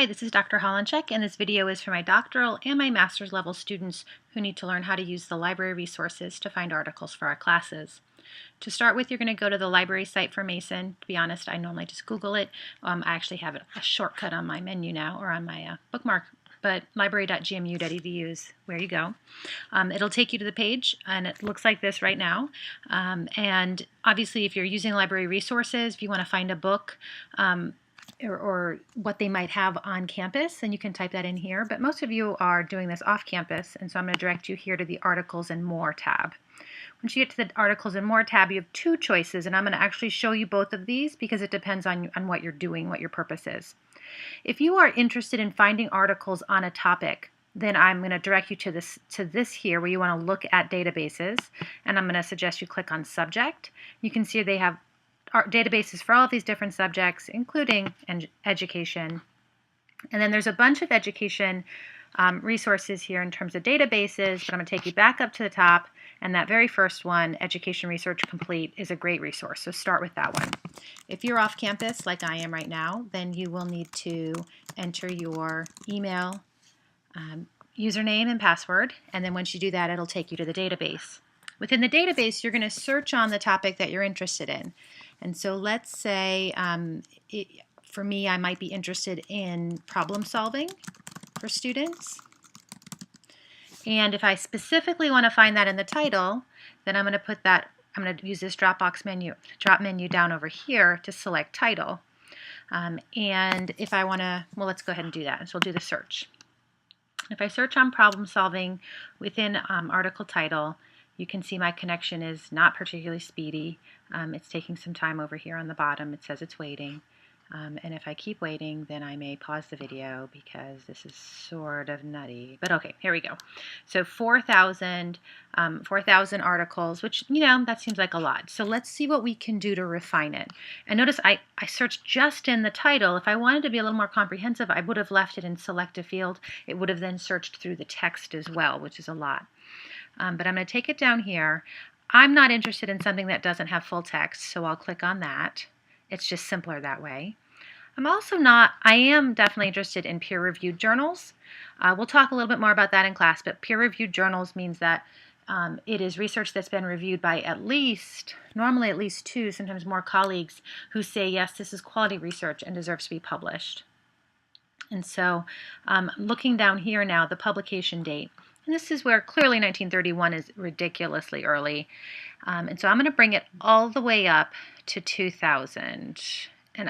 Hi, this is Dr. Holenchek, and this video is for my doctoral and my master's level students who need to learn how to use the library resources to find articles for our classes. To start with, you're going to go to the library site for Mason. To be honest, I normally just Google it. I actually have a shortcut on my menu now, or on my bookmark, but library.gmu.edu is where you go. It'll take you to the page, and it looks like this right now. And obviously, if you're using library resources, if you want to find a book, or what they might have on campus, then you can type that in here. But most of you are doing this off campus, and so I'm going to direct you here to the Articles and More tab. Once you get to the Articles and More tab, you have two choices, and I'm going to actually show you both of these because it depends on what you're doing, what your purpose is. If you are interested in finding articles on a topic, then I'm going to direct you to this here where you want to look at databases, and I'm going to suggest you click on Subject. You can see they have databases for all of these different subjects, including education. And then there's a bunch of education resources here in terms of databases, but I'm going to take you back up to the top, and that very first one, Education Research Complete, is a great resource, so start with that one. If you're off campus, like I am right now, then you will need to enter your email, username, and password, and then once you do that, it'll take you to the database. Within the database, you're going to search on the topic that you're interested in. And so let's say, for me, I might be interested in problem solving for students. And if I specifically want to find that in the title, then I'm going to use this drop menu down over here to select title. And if I want to, well, let's go ahead and do that. So we'll do the search. If I search on problem solving within article title, you can see my connection is not particularly speedy. It's taking some time over here on the bottom. It says it's waiting. And if I keep waiting, then I may pause the video because this is sort of nutty. But okay, here we go. So 4,000 articles, which, that seems like a lot. So let's see what we can do to refine it. And notice I searched just in the title. If I wanted to be a little more comprehensive, I would have left it in select a field. It would have then searched through the text as well, which is a lot. But I'm going to take it down here. I'm not interested in something that doesn't have full text, so I'll click on that. It's just simpler that way. I am definitely interested in peer-reviewed journals. We'll talk a little bit more about that in class, but peer-reviewed journals means that it is research that's been reviewed by normally at least two, sometimes more colleagues who say, yes, this is quality research and deserves to be published. And so looking down here now, the publication date. And this is where clearly 1931 is ridiculously early. And so I'm going to bring it all the way up to 2000. And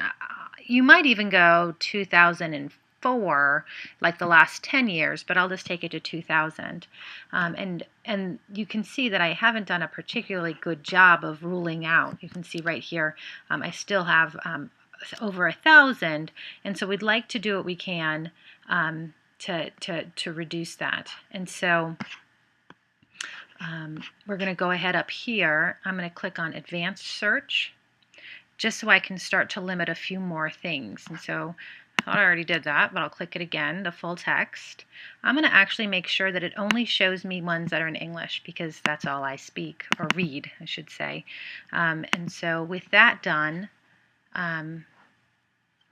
you might even go 2004, like the last 10 years, but I'll just take it to 2000. And you can see that I haven't done a particularly good job of ruling out. You can see right here, I still have over 1,000. And so we'd like to do what we can to reduce that. And so we're going to go ahead up here. I'm going to click on Advanced Search just so I can start to limit a few more things. And so I thought I already did that, but I'll click it again, the full text. I'm going to actually make sure that it only shows me ones that are in English because that's all I speak, or read, I should say. And so with that done,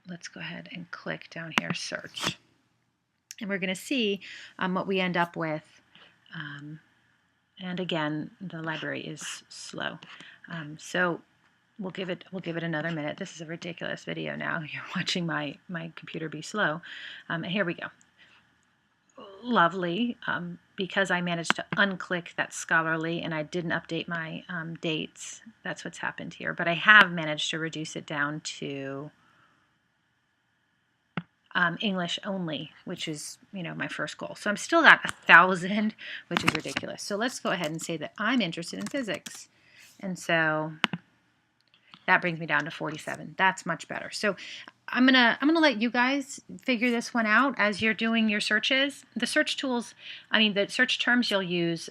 let's go ahead and click down here, Search. And we're going to see what we end up with. And again, the library is slow. So we'll give it another minute. This is a ridiculous video now. You're watching my computer be slow. And here we go. Lovely. Because I managed to unclick that scholarly and I didn't update my dates. That's what's happened here. But I have managed to reduce it down to English only, which is, my first goal. So I'm still at 1,000, which is ridiculous. So let's go ahead and say that I'm interested in physics. And so that brings me down to 47. That's much better. So I'm gonna let you guys figure this one out as you're doing your searches. The search tools, the search terms you'll use,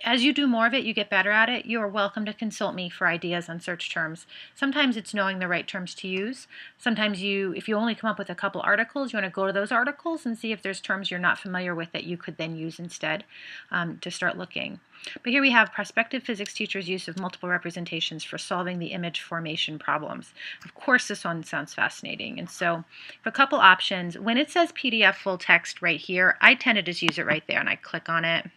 as you do more of it, you get better at it. You are welcome to consult me for ideas on search terms. Sometimes it's knowing the right terms to use. Sometimes if you only come up with a couple articles, you want to go to those articles and see if there's terms you're not familiar with that you could then use instead to start looking. But here we have prospective physics teachers' use of multiple representations for solving the image formation problems. Of course, this one sounds fascinating. And so for a couple options, when it says PDF full text right here, I tend to just use it right there, and I click on it.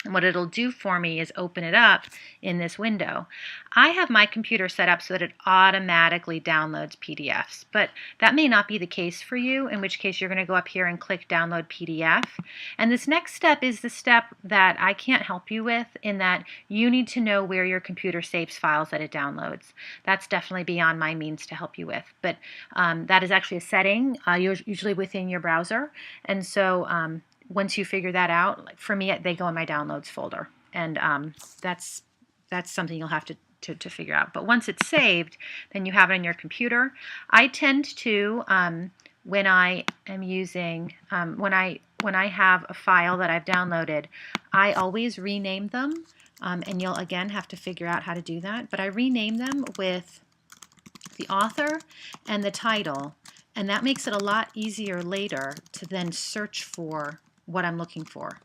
And what it'll do for me is open it up in this window. I have my computer set up so that it automatically downloads PDFs, but that may not be the case for you, in which case you're going to go up here and click Download PDF. And this next step is the step that I can't help you with, in that you need to know where your computer saves files that it downloads. That's definitely beyond my means to help you with, but that is actually a setting usually within your browser. And so once you figure that out, like for me, they go in my downloads folder, and that's something you'll have to figure out. But once it's saved, then you have it on your computer. I tend to, when I am using, when I have a file that I've downloaded, I always rename them, and you'll again have to figure out how to do that. But I rename them with the author and the title, and that makes it a lot easier later to then search for what I'm looking for.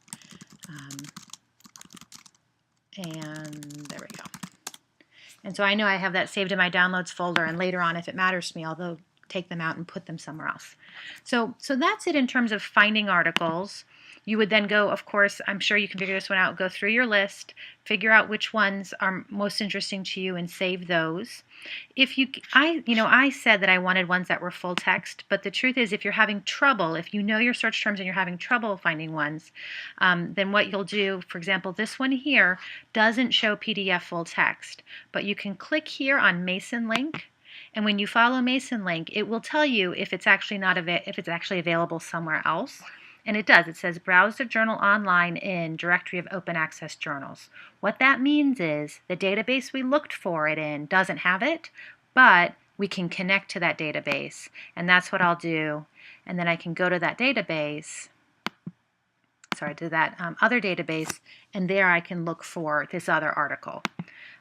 And there we go. And so I know I have that saved in my downloads folder, and later on, if it matters to me, I'll take them out and put them somewhere else. So that's it in terms of finding articles. You would then go, of course, I'm sure you can figure this one out, go through your list, figure out which ones are most interesting to you and save those. I said that I wanted ones that were full text, but the truth is, if you're having trouble, if you know your search terms and you're having trouble finding ones, then what you'll do, for example, this one here doesn't show PDF full text, but you can click here on Mason link. And when you follow Mason link, it will tell you if it's actually available somewhere else. And it does. It says browse the journal online in directory of open access journals. What that means is the database we looked for it in doesn't have it, but we can connect to that database. And that's what I'll do. And then I can go to that database, to that other database, and there I can look for this other article.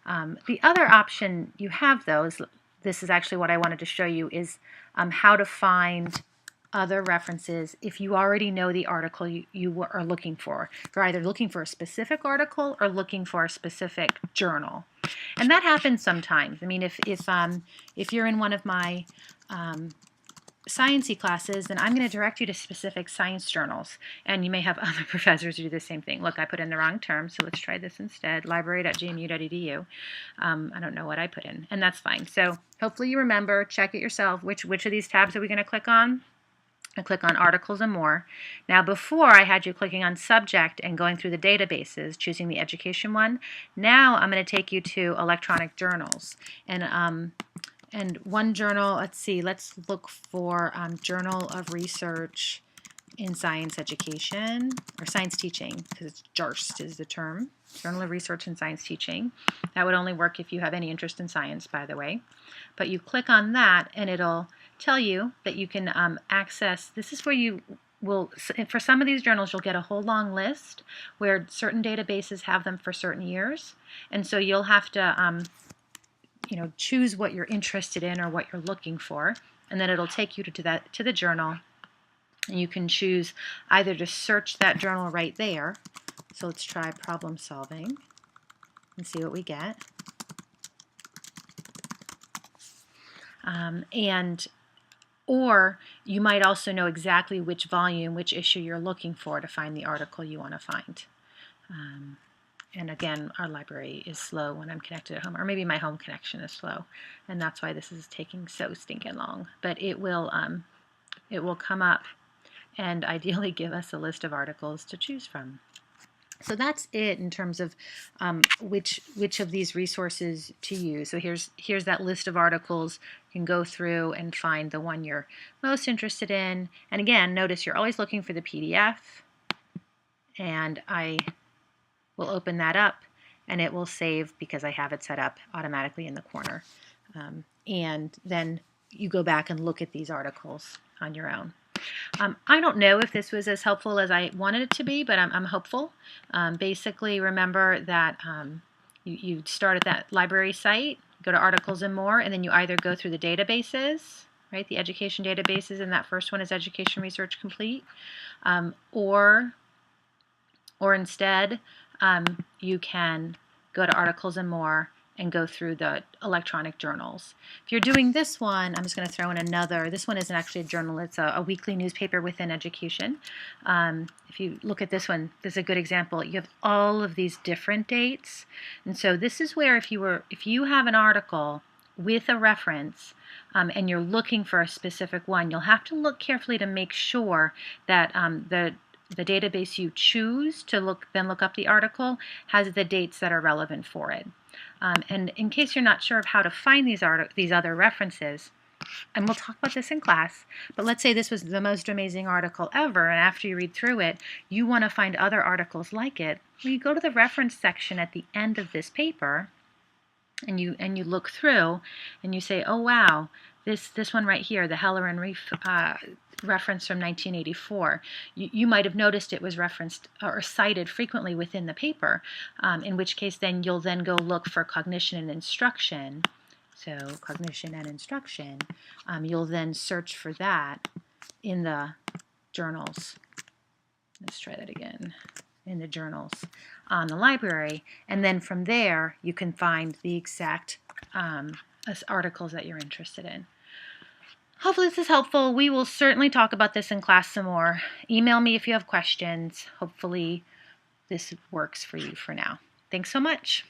The other option you have, though, this is actually what I wanted to show you, is how to find other references if you already know the article you are looking for. You're either looking for a specific article or looking for a specific journal. And that happens sometimes. I mean, if you're in one of my sciencey classes, then I'm going to direct you to specific science journals, and you may have other professors who do the same thing. Look, I put in the wrong term, so let's try this instead, library.gmu.edu. I don't know what I put in, and that's fine. So hopefully you remember, check it yourself, which of these tabs are we going to click on? I click on Articles and More. Now before I had you clicking on Subject and going through the databases, choosing the education one. Now I'm going to take you to electronic journals. And one journal, let's look for Journal of Research in Science Education, or Science Teaching, because it's JARST is the term. Journal of Research in Science Teaching. That would only work if you have any interest in science, by the way. But you click on that, and it'll tell you that you can access, this is where you will, for some of these journals, you'll get a whole long list where certain databases have them for certain years. And so you'll have to choose what you're interested in or what you're looking for, and then it'll take you to the journal, and you can choose either to search that journal right there. So let's try problem solving and see what we get. Or you might also know exactly which volume, which issue you're looking for to find the article you want to find. And again, our library is slow when I'm connected at home, or maybe my home connection is slow, and that's why this is taking so stinking long. But it will come up and ideally give us a list of articles to choose from. So that's it in terms of which of these resources to use. So here's that list of articles. You can go through and find the one you're most interested in. And again, notice you're always looking for the PDF. And I will open that up, and it will save because I have it set up automatically in the corner. And then you go back and look at these articles on your own. I don't know if this was as helpful as I wanted it to be, but I'm hopeful. Basically, remember that you start at that library site, go to Articles and More, and then you either go through the databases, right, the education databases, and that first one is Education Research Complete, or instead you can go to Articles and More and go through the electronic journals. If you're doing this one, I'm just going to throw in another. This one isn't actually a journal. It's a weekly newspaper within education. If you look at this one, this is a good example. You have all of these different dates. And so this is where if you have an article with a reference and you're looking for a specific one, you'll have to look carefully to make sure that the database you choose to look up the article has the dates that are relevant for it. And in case you're not sure of how to find these other references, and we'll talk about this in class, but let's say this was the most amazing article ever, and after you read through it, you want to find other articles like it, well, you go to the reference section at the end of this paper, and you look through, and you say, oh wow, this one right here, the Heller and Reef reference from 1984. You might have noticed it was referenced or cited frequently within the paper, in which case then you'll then go look for cognition and instruction. So cognition and instruction, you'll then search for that in the journals. Let's try that again. In the journals on the library, and then from there you can find the exact articles that you're interested in. Hopefully this is helpful. We will certainly talk about this in class some more. Email me if you have questions. Hopefully this works for you for now. Thanks so much.